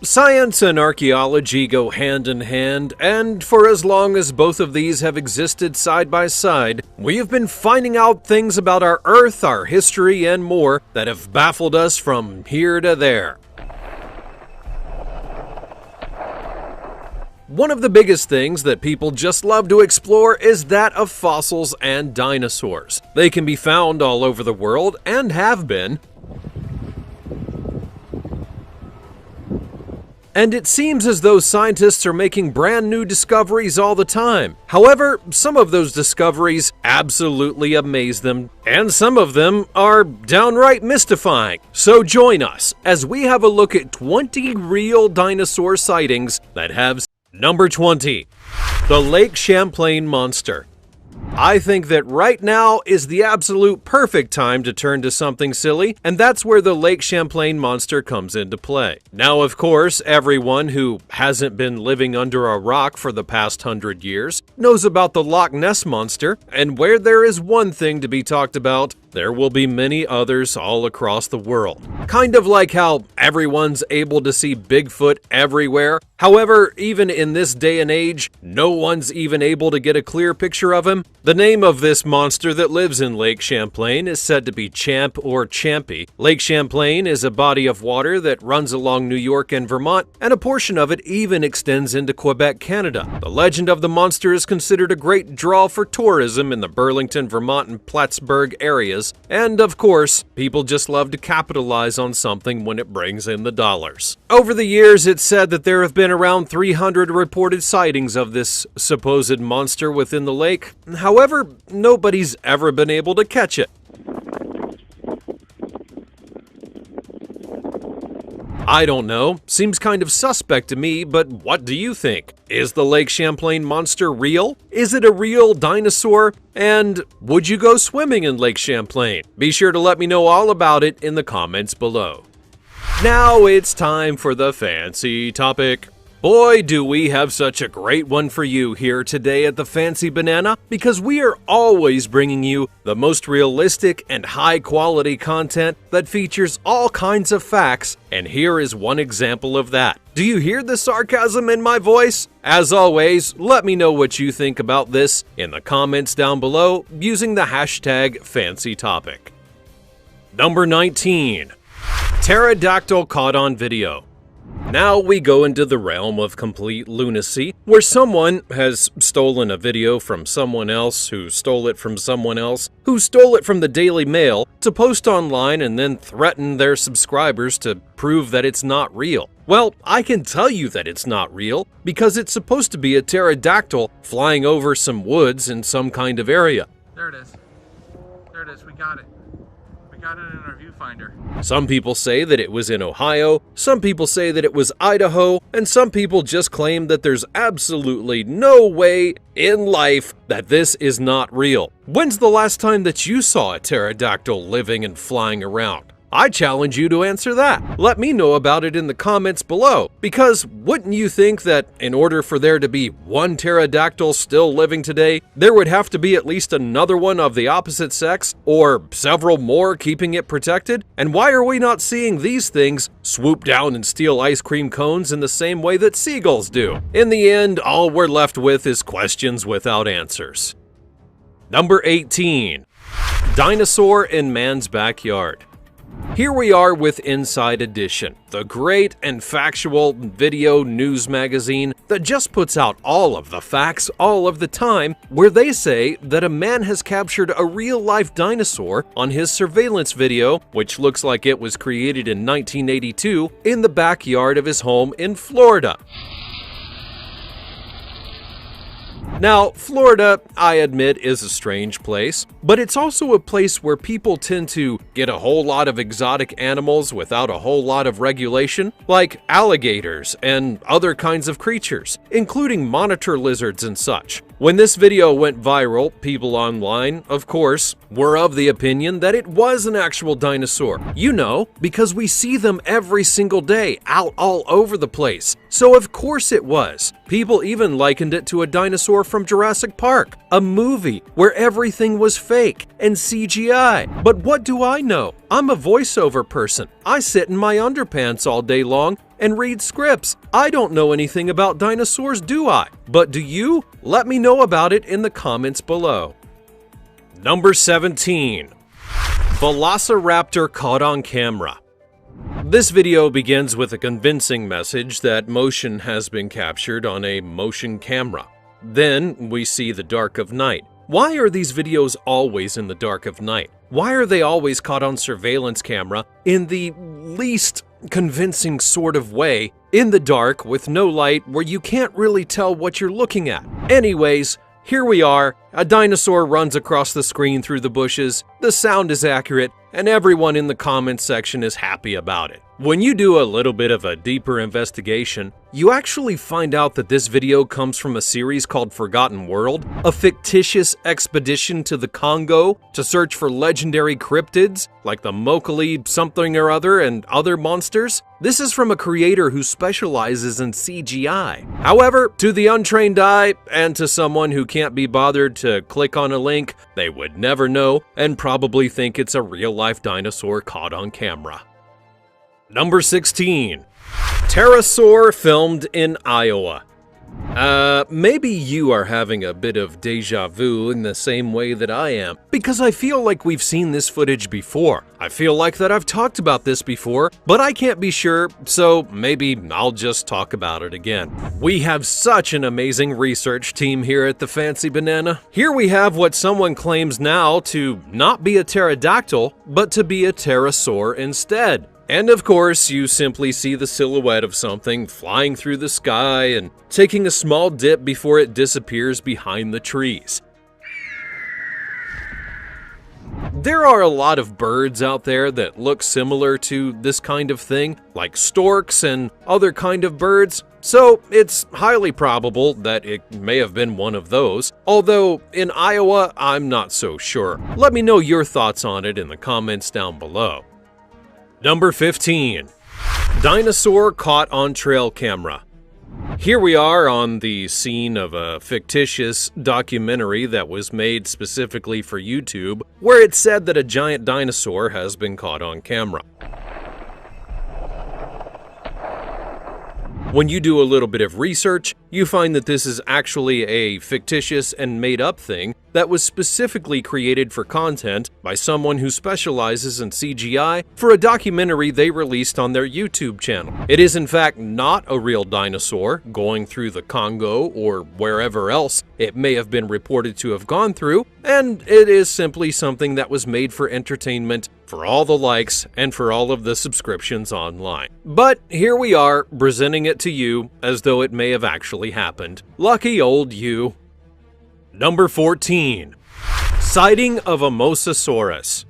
Science and archaeology go hand in hand, and for as long as both of these have existed side by side, we have been finding out things about our Earth, our history, and more that have baffled us from here to there. One of the biggest things that people just love to explore is that of fossils and dinosaurs. They can be found all over the world, and have been. And it seems as though scientists are making brand new discoveries all the time. However, some of those discoveries absolutely amaze them, and some of them are downright mystifying. So join us as we have a look at 20 real dinosaur sightings that have. Number 20. The Lake Champlain Monster. I think that right now is the absolute perfect time to turn to something silly, and that's where the Lake Champlain Monster comes into play. Now, of course, everyone who hasn't been living under a rock for the past 100 years knows about the Loch Ness Monster, and where there is one thing to be talked about, there will be many others all across the world. Kind of like how everyone's able to see Bigfoot everywhere. However, even in this day and age, no one's even able to get a clear picture of him. The name of this monster that lives in Lake Champlain is said to be Champ or Champy. Lake Champlain is a body of water that runs along New York and Vermont, and a portion of it even extends into Quebec, Canada. The legend of the monster is considered a great draw for tourism in the Burlington, Vermont, and Plattsburgh areas. And of course, people just love to capitalize on something when it brings in the dollars. Over the years, it's said that there have been around 300 reported sightings of this supposed monster within the lake. However, nobody's ever been able to catch it. I don't know. Seems kind of suspect to me, but what do you think? Is the Lake Champlain Monster real? Is it a real dinosaur? And would you go swimming in Lake Champlain? Be sure to let me know all about it in the comments below. Now it's time for the fancy topic. Boy, do we have such a great one for you here today at the Fancy Banana, because we are always bringing you the most realistic and high quality content that features all kinds of facts, and here is one example of that. Do you hear the sarcasm in my voice? As always, let me know what you think about this in the comments down below using the hashtag FancyTopic. Number 19. Pterodactyl caught on video. Now we go into the realm of complete lunacy, where someone has stolen a video from someone else, who stole it from someone else, who stole it from the Daily Mail, to post online and then threaten their subscribers to prove that it's not real. Well, I can tell you that it's not real, because it's supposed to be a pterodactyl flying over some woods in some kind of area. There it is. There it is. We got it. We got it in our viewfinder. Some people say that it was in Ohio, some people say that it was Idaho, and some people just claim that there's absolutely no way in life that this is not real. When's the last time that you saw a pterodactyl living and flying around? I challenge you to answer that. Let me know about it in the comments below, because wouldn't you think that in order for there to be one pterodactyl still living today, there would have to be at least another one of the opposite sex, or several more keeping it protected? And why are we not seeing these things swoop down and steal ice cream cones in the same way that seagulls do? In the end, all we're left with is questions without answers. Number 18. Dinosaur in man's backyard. Here we are with Inside Edition, the great and factual video news magazine that just puts out all of the facts all of the time, where they say that a man has captured a real-life dinosaur on his surveillance video, which looks like it was created in 1982, in the backyard of his home in Florida. Now, Florida, I admit, is a strange place, but it's also a place where people tend to get a whole lot of exotic animals without a whole lot of regulation, like alligators and other kinds of creatures, including monitor lizards and such. When this video went viral, people online, of course, were of the opinion that it was an actual dinosaur. You know, because we see them every single day out all over the place. So of course it was. People even likened it to a dinosaur from Jurassic Park, a movie where everything was fake and CGI. But what do I know? I'm a voiceover person. I sit in my underpants all day long and read scripts. I don't know anything about dinosaurs, do I? But do you? Let me know about it in the comments below. Number 17. Velociraptor caught on camera. This video begins with a convincing message that motion has been captured on a motion camera. Then we see the dark of night. Why are these videos always in the dark of night? Why are they always caught on surveillance camera in the least convincing sort of way, in the dark with no light where you can't really tell what you're looking at? Anyways, here we are, a dinosaur runs across the screen through the bushes, the sound is accurate, and everyone in the comments section is happy about it. When you do a little bit of a deeper investigation, you actually find out that this video comes from a series called Forgotten World, a fictitious expedition to the Congo to search for legendary cryptids like the Mokali something or other and other monsters. This is from a creator who specializes in CGI. However, to the untrained eye and to someone who can't be bothered to click on a link, they would never know and probably think it's a real-life dinosaur caught on camera. Number 16. Pterosaur filmed in Iowa. Maybe you are having a bit of deja vu in the same way that I am, because I feel like we've seen this footage before. I feel like that I've talked about this before, but I can't be sure, so maybe I'll just talk about it again. We have such an amazing research team here at the Fancy Banana. Here we have what someone claims now to not be a pterodactyl, but to be a pterosaur instead. And of course, you simply see the silhouette of something flying through the sky and taking a small dip before it disappears behind the trees. There are a lot of birds out there that look similar to this kind of thing, like storks and other kind of birds, so it's highly probable that it may have been one of those, although in Iowa, I'm not so sure. Let me know your thoughts on it in the comments down below. Number 15. Dinosaur caught on trail camera. Here we are on the scene of a fictitious documentary that was made specifically for YouTube, where it said that a giant dinosaur has been caught on camera. When you do a little bit of research, you find that this is actually a fictitious and made-up thing that was specifically created for content by someone who specializes in CGI for a documentary they released on their YouTube channel. It is in fact not a real dinosaur going through the Congo or wherever else it may have been reported to have gone through, and it is simply something that was made for entertainment, for all the likes, and for all of the subscriptions online. But here we are, presenting it to you as though it may have actually happened. Lucky old you. Number 14. Sighting of a Mosasaurus.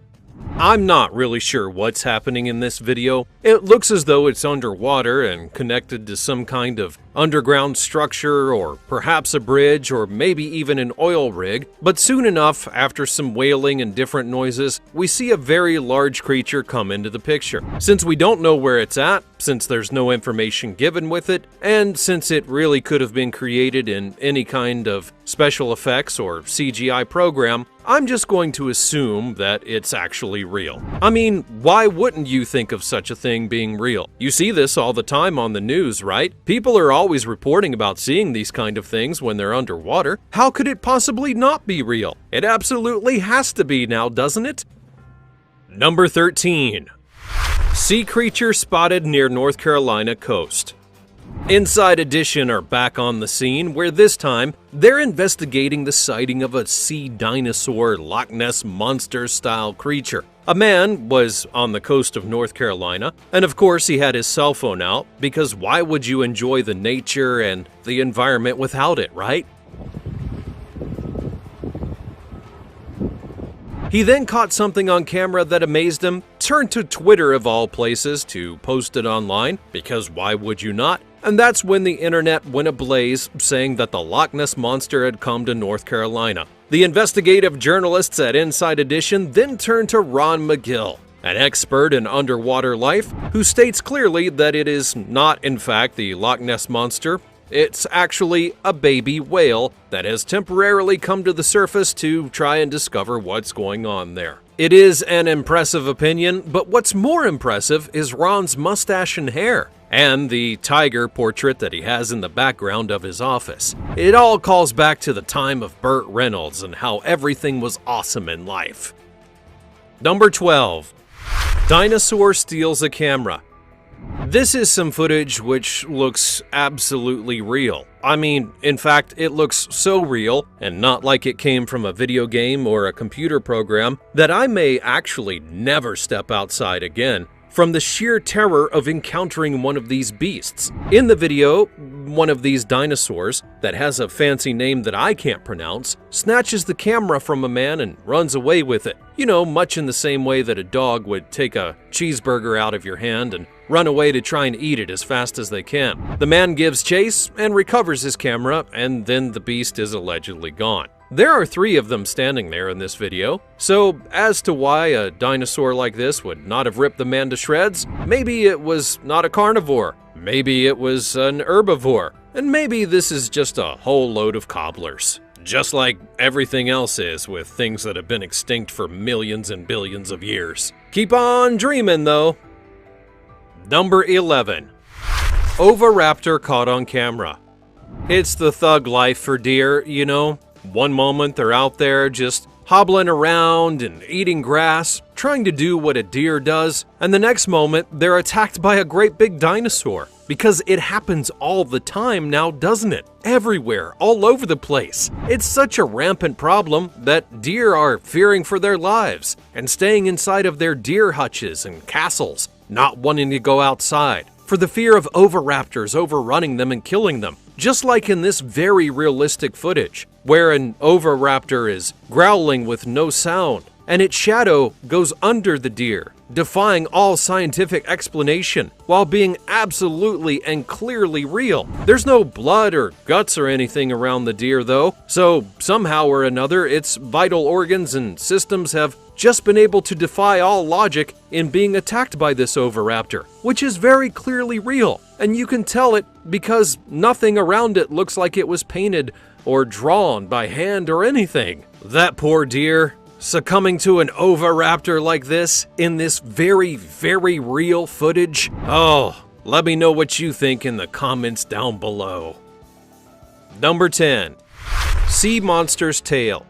I'm not really sure what's happening in this video. It looks as though it's underwater and connected to some kind of underground structure, or perhaps a bridge, or maybe even an oil rig. But soon enough, after some wailing and different noises, we see a very large creature come into the picture. Since we don't know where it's at, since there's no information given with it, and since it really could have been created in any kind of special effects or CGI program, I'm just going to assume that it's actually real. I mean, why wouldn't you think of such a thing being real? You see this all the time on the news, right? People are always reporting about seeing these kind of things when they're underwater. How could it possibly not be real? It absolutely has to be now, doesn't it? Number 13. Sea creature spotted near North Carolina coast. Inside Edition are back on the scene, where this time they're investigating the sighting of a sea dinosaur Loch Ness monster-style creature. A man was on the coast of North Carolina, and of course he had his cell phone out, because why would you enjoy the nature and the environment without it, right? He then caught something on camera that amazed him, turned to Twitter of all places to post it online, because why would you not? And that's when the internet went ablaze, saying that the Loch Ness Monster had come to North Carolina. The investigative journalists at Inside Edition then turned to Ron McGill, an expert in underwater life, who states clearly that it is not in fact the Loch Ness Monster, It's actually a baby whale that has temporarily come to the surface to try and discover what's going on there. It is an impressive opinion, but what's more impressive is Ron's mustache and hair, and the tiger portrait that he has in the background of his office. It all calls back to the time of Burt Reynolds and how everything was awesome in life. Number 12. Dinosaur steals a camera. This is some footage which looks absolutely real. I mean, in fact, it looks so real, and not like it came from a video game or a computer program, that I may actually never step outside again from the sheer terror of encountering one of these beasts. In the video, one of these dinosaurs, that has a fancy name that I can't pronounce, snatches the camera from a man and runs away with it. You know, much in the same way that a dog would take a cheeseburger out of your hand and run away to try and eat it as fast as they can. The man gives chase and recovers his camera, and then the beast is allegedly gone. There are 3 of them standing there in this video, so as to why a dinosaur like this would not have ripped the man to shreds, maybe it was not a carnivore, maybe it was an herbivore, and maybe this is just a whole load of cobblers. Just like everything else is with things that have been extinct for millions and billions of years. Keep on dreaming though. Number 11. Oviraptor caught on camera. It's the thug life for deer, you know. One moment they're out there just hobbling around and eating grass, trying to do what a deer does, and the next moment they're attacked by a great big dinosaur. Because it happens all the time now, doesn't it? Everywhere, all over the place. It's such a rampant problem that deer are fearing for their lives and staying inside of their deer hutches and castles, not wanting to go outside, for the fear of oviraptors overrunning them and killing them. Just like in this very realistic footage, where an oviraptor is growling with no sound, and its shadow goes under the deer, defying all scientific explanation, while being absolutely and clearly real. There's no blood or guts or anything around the deer though, so somehow or another its vital organs and systems have just been able to defy all logic in being attacked by this oviraptor, which is very clearly real, and you can tell it because nothing around it looks like it was painted or drawn by hand or anything. That poor deer, succumbing to an oviraptor like this in this very, very real footage? Oh, let me know what you think in the comments down below. Number 10. Sea monster's tail.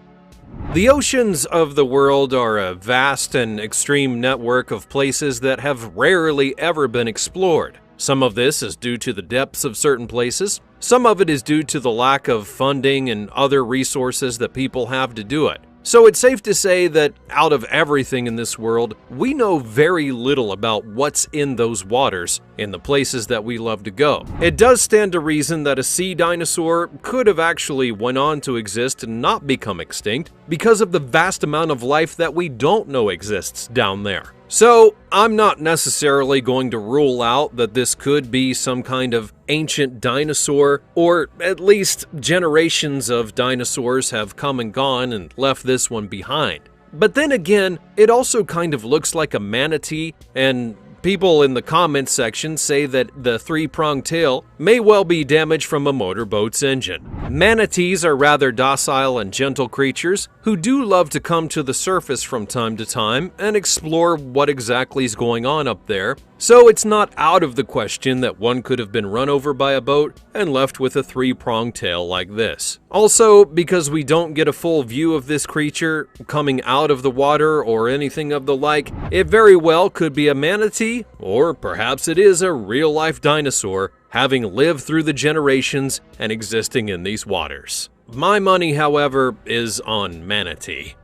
The oceans of the world are a vast and extreme network of places that have rarely ever been explored. Some of this is due to the depths of certain places. Some of it is due to the lack of funding and other resources that people have to do it. So it's safe to say that out of everything in this world, we know very little about what's in those waters in the places that we love to go. It does stand to reason that a sea dinosaur could have actually went on to exist and not become extinct because of the vast amount of life that we don't know exists down there. So, I'm not necessarily going to rule out that this could be some kind of ancient dinosaur, or at least generations of dinosaurs have come and gone and left this one behind. But then again, it also kind of looks like a manatee, and people in the comments section say that the 3-pronged tail may well be damaged from a motorboat's engine. Manatees are rather docile and gentle creatures who do love to come to the surface from time to time and explore what exactly is going on up there, so it's not out of the question that one could have been run over by a boat and left with a 3-pronged tail like this. Also, because we don't get a full view of this creature coming out of the water or anything of the like, it very well could be a manatee, or perhaps it is a real-life dinosaur having lived through the generations and existing in these waters. My money, however, is on manatee.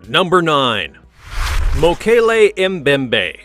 Number 9. Mokele Mbembe.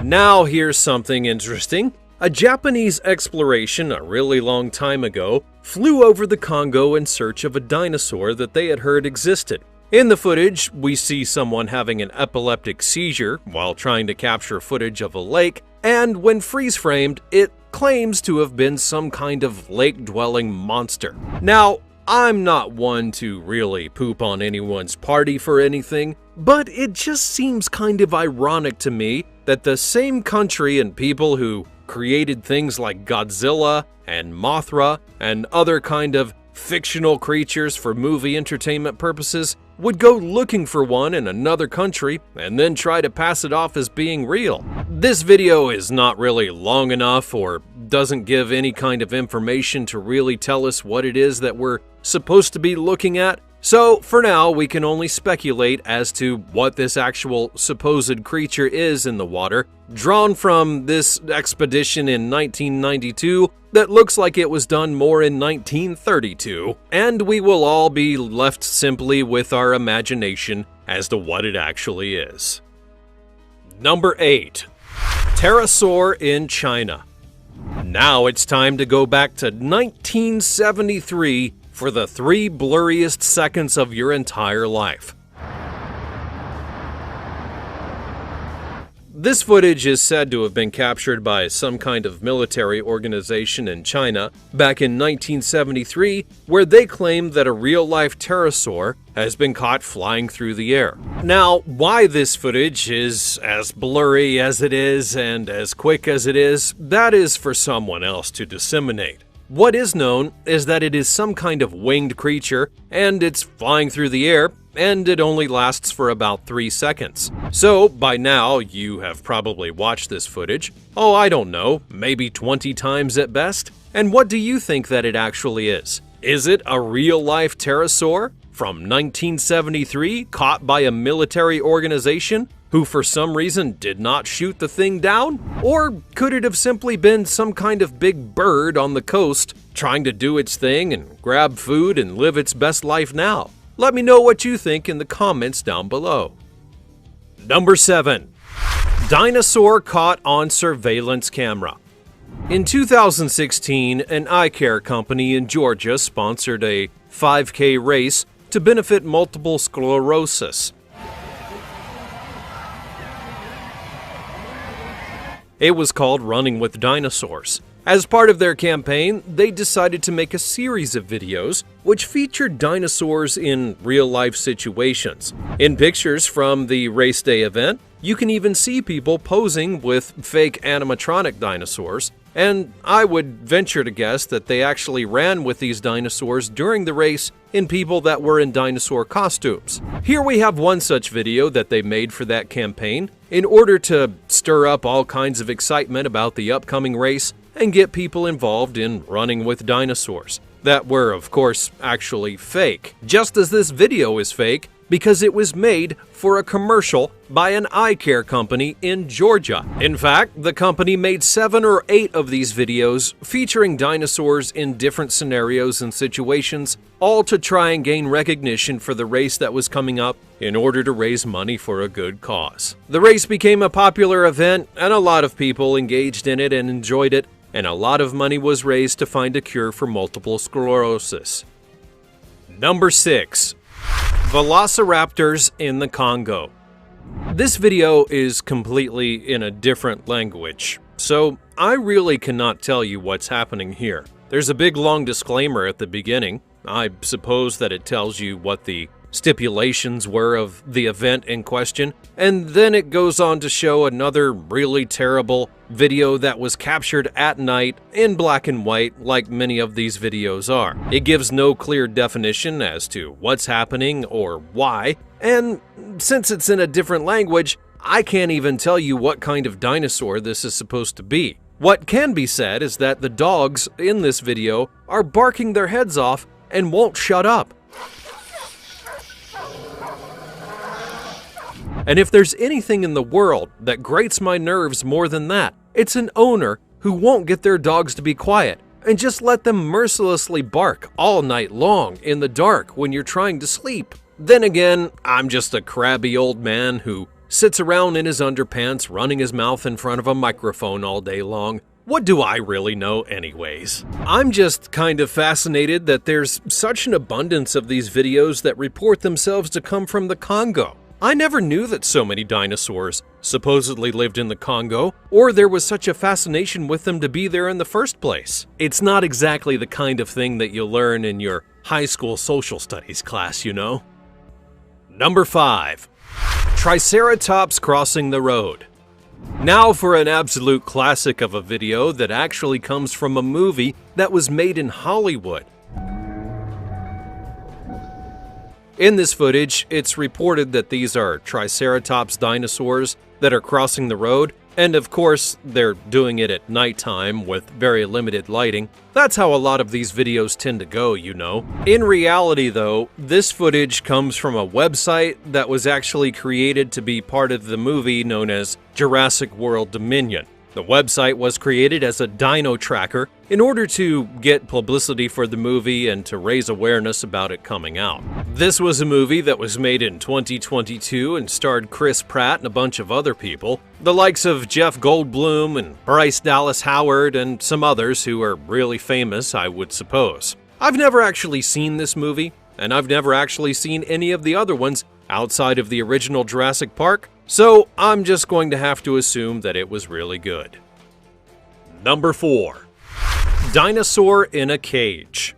Now here's something interesting. A Japanese exploration a really long time ago flew over the Congo in search of a dinosaur that they had heard existed. In the footage, we see someone having an epileptic seizure while trying to capture footage of a lake, and when freeze-framed, it claims to have been some kind of lake-dwelling monster. Now, I'm not one to really poop on anyone's party for anything, but it just seems kind of ironic to me that the same country and people who created things like Godzilla and Mothra and other kind of fictional creatures for movie entertainment purposes, would go looking for one in another country and then try to pass it off as being real. This video is not really long enough or doesn't give any kind of information to really tell us what it is that we're supposed to be looking at. So for now, we can only speculate as to what this actual supposed creature is in the water, drawn from this expedition in 1992 that looks like it was done more in 1932, and we will all be left simply with our imagination as to what it actually is. Number 8. Pterosaur in China. Now it's time to go back to 1973 for the 3 blurriest seconds of your entire life. This footage is said to have been captured by some kind of military organization in China back in 1973, where they claim that a real-life pterosaur has been caught flying through the air. Now, why this footage is as blurry as it is and as quick as it is, that is for someone else to disseminate. What is known is that it is some kind of winged creature, and it's flying through the air, and it only lasts for about 3 seconds. So, by now, you have probably watched this footage, I don't know, maybe 20 times at best? And what do you think that it actually is? Is it a real-life pterosaur from 1973 caught by a military organization who for some reason did not shoot the thing down? Or could it have simply been some kind of big bird on the coast trying to do its thing and grab food and live its best life now? Let me know what you think in the comments down below. Number 7. Dinosaur caught on surveillance camera. In 2016, an eye care company in Georgia sponsored a 5K race to benefit multiple sclerosis. It was called Running with Dinosaurs. As part of their campaign, they decided to make a series of videos which featured dinosaurs in real-life situations. In pictures from the race day event, you can even see people posing with fake animatronic dinosaurs, and I would venture to guess that they actually ran with these dinosaurs during the race in people that were in dinosaur costumes. Here we have one such video that they made for that campaign in order to stir up all kinds of excitement about the upcoming race and get people involved in running with dinosaurs that were, of course, actually fake. Just as this video is fake because it was made for a commercial by an eye care company in Georgia. In fact, the company made 7 or 8 of these videos featuring dinosaurs in different scenarios and situations, all to try and gain recognition for the race that was coming up in order to raise money for a good cause. The race became a popular event, and a lot of people engaged in it and enjoyed it, and a lot of money was raised to find a cure for multiple sclerosis. Number 6. Velociraptors in the Congo. This video is completely in a different language, so I really cannot tell you what's happening here. There's a big long disclaimer at the beginning. I suppose that it tells you what the stipulations were of the event in question, and then it goes on to show another really terrible video that was captured at night in black and white, like many of these videos are. It gives no clear definition as to what's happening or why, and since it's in a different language, I can't even tell you what kind of dinosaur this is supposed to be. What can be said is that the dogs in this video are barking their heads off and won't shut up. And if there's anything in the world that grates my nerves more than that, it's an owner who won't get their dogs to be quiet and just let them mercilessly bark all night long in the dark when you're trying to sleep. Then again, I'm just a crabby old man who sits around in his underpants running his mouth in front of a microphone all day long. What do I really know anyways? I'm just kind of fascinated that there's such an abundance of these videos that report themselves to come from the Congo. I never knew that so many dinosaurs supposedly lived in the Congo, or there was such a fascination with them to be there in the first place. It's not exactly the kind of thing that you'll learn in your high school social studies class, you know? Number 5. Triceratops crossing the road. Now for an absolute classic of a video that actually comes from a movie that was made in Hollywood. In this footage, it's reported that these are Triceratops dinosaurs that are crossing the road, and of course, they're doing it at nighttime with very limited lighting. That's how a lot of these videos tend to go, you know. In reality though, this footage comes from a website that was actually created to be part of the movie known as Jurassic World Dominion. The website was created as a dino tracker in order to get publicity for the movie and to raise awareness about it coming out. This was a movie that was made in 2022 and starred Chris Pratt and a bunch of other people, the likes of Jeff Goldblum and Bryce Dallas Howard and some others who are really famous, I would suppose. I've never actually seen this movie, and I've never actually seen any of the other ones outside of the original Jurassic Park, so I'm just going to have to assume that it was really good. Number 4. Dinosaur in a Cage.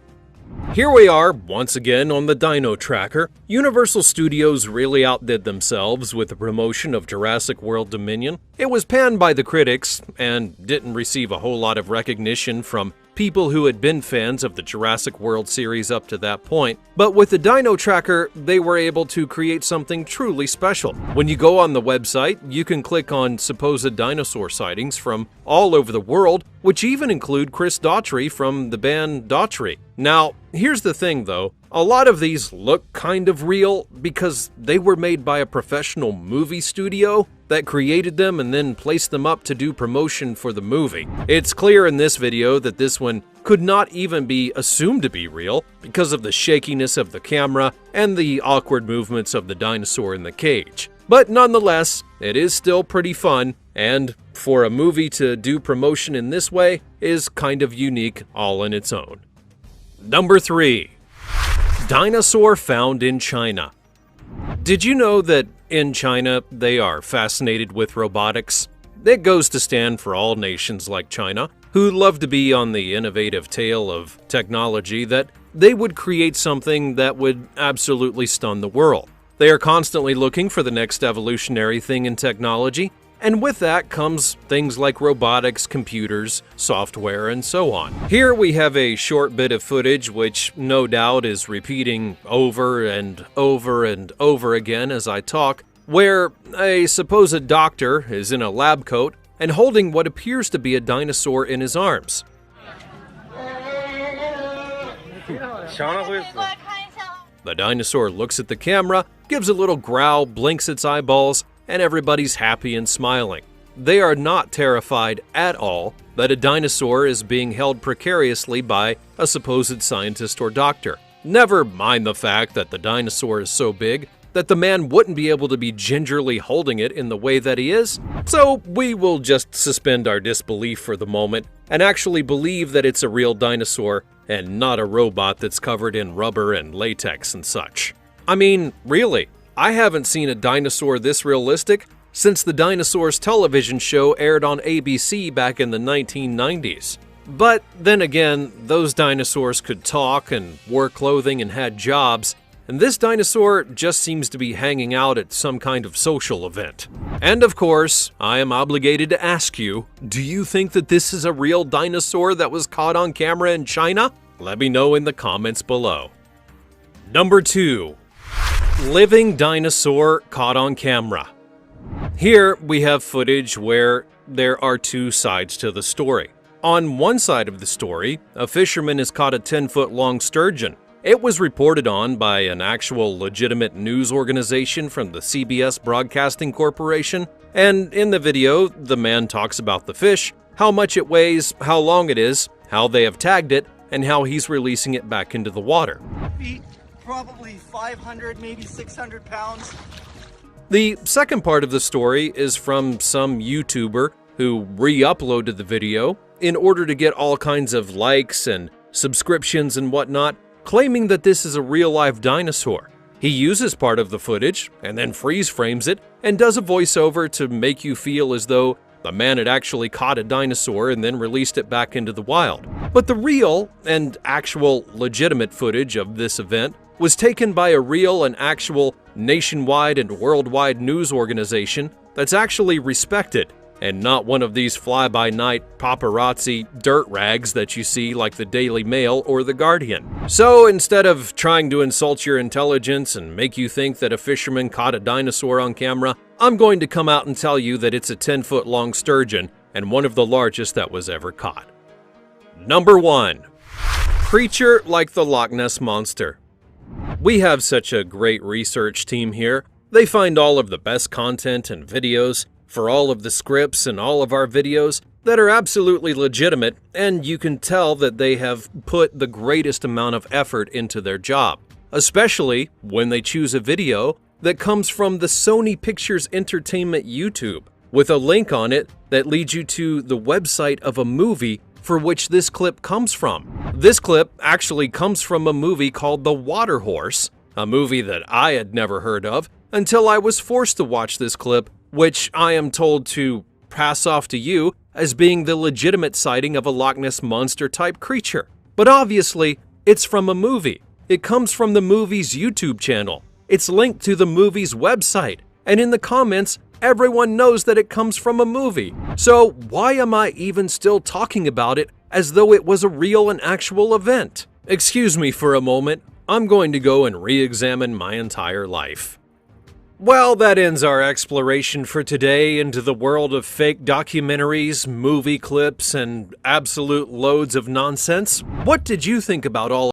Here we are, once again on the Dino Tracker. Universal Studios really outdid themselves with the promotion of Jurassic World Dominion. It was panned by the critics and didn't receive a whole lot of recognition from people who had been fans of the Jurassic World series up to that point, but with the Dino Tracker, they were able to create something truly special. When you go on the website, you can click on supposed dinosaur sightings from all over the world, which even include Chris Daughtry from the band Daughtry. Now, here's the thing though, a lot of these look kind of real because they were made by a professional movie studio that created them and then placed them up to do promotion for the movie. It's clear in this video that this one could not even be assumed to be real because of the shakiness of the camera and the awkward movements of the dinosaur in the cage. But nonetheless, it is still pretty fun, and for a movie to do promotion in this way is kind of unique all in its own. Number 3. Dinosaur found in China. Did you know that in China they are fascinated with robotics? It goes to stand for all nations like China, who love to be on the innovative tail of technology, that they would create something that would absolutely stun the world. They are constantly looking for the next evolutionary thing in technology, and with that comes things like robotics, computers, software, and so on. Here we have a short bit of footage which no doubt is repeating over and over and over again as I talk, where a supposed doctor is in a lab coat and holding what appears to be a dinosaur in his arms. The dinosaur looks at the camera, gives a little growl, blinks its eyeballs, and everybody's happy and smiling. They are not terrified at all that a dinosaur is being held precariously by a supposed scientist or doctor. Never mind the fact that the dinosaur is so big that the man wouldn't be able to be gingerly holding it in the way that he is. So we will just suspend our disbelief for the moment and actually believe that it's a real dinosaur and not a robot that's covered in rubber and latex and such. I mean, really, I haven't seen a dinosaur this realistic since the Dinosaurs television show aired on ABC back in the 1990s. But then again, those dinosaurs could talk and wore clothing and had jobs, and this dinosaur just seems to be hanging out at some kind of social event. And of course, I am obligated to ask you, do you think that this is a real dinosaur that was caught on camera in China? Let me know in the comments below. Number 2. Living dinosaur caught on camera. Here we have footage where there are two sides to the story. On one side of the story, a fisherman has caught a 10-foot-long sturgeon. It was reported on by an actual legitimate news organization from the CBS Broadcasting Corporation, and in the video, the man talks about the fish, how much it weighs, how long it is, how they have tagged it, and how he's releasing it back into the water. Probably 500, maybe 600 pounds. The second part of the story is from some YouTuber who re-uploaded the video in order to get all kinds of likes and subscriptions and whatnot, claiming that this is a real-life dinosaur. He uses part of the footage and then freeze frames it and does a voiceover to make you feel as though the man had actually caught a dinosaur and then released it back into the wild. But the real and actual legitimate footage of this event was taken by a real and actual nationwide and worldwide news organization that's actually respected. and not one of these fly-by-night paparazzi dirt rags that you see like the Daily Mail or the Guardian. So instead of trying to insult your intelligence and make you think that a fisherman caught a dinosaur on camera, I'm going to come out and tell you that it's a 10-foot-long sturgeon and one of the largest that was ever caught. Number 1. Creature like the Loch Ness Monster. We have such a great research team here. They find all of the best content and videos for all of the scripts and all of our videos that are absolutely legitimate, and you can tell that they have put the greatest amount of effort into their job, especially when they choose a video that comes from the Sony Pictures Entertainment YouTube, with a link on it that leads you to the website of a movie for which this clip comes from. This clip actually comes from a movie called The Water Horse, a movie that I had never heard of until I was forced to watch this clip, which I am told to pass off to you as being the legitimate sighting of a Loch Ness Monster type creature. But obviously, it's from a movie. It comes from the movie's YouTube channel. It's linked to the movie's website, and in the comments, everyone knows that it comes from a movie. So why am I even still talking about it as though it was a real and actual event? Excuse me for a moment. I'm going to go and re-examine my entire life. Well, that ends our exploration for today into the world of fake documentaries, movie clips, and absolute loads of nonsense. What did you think about all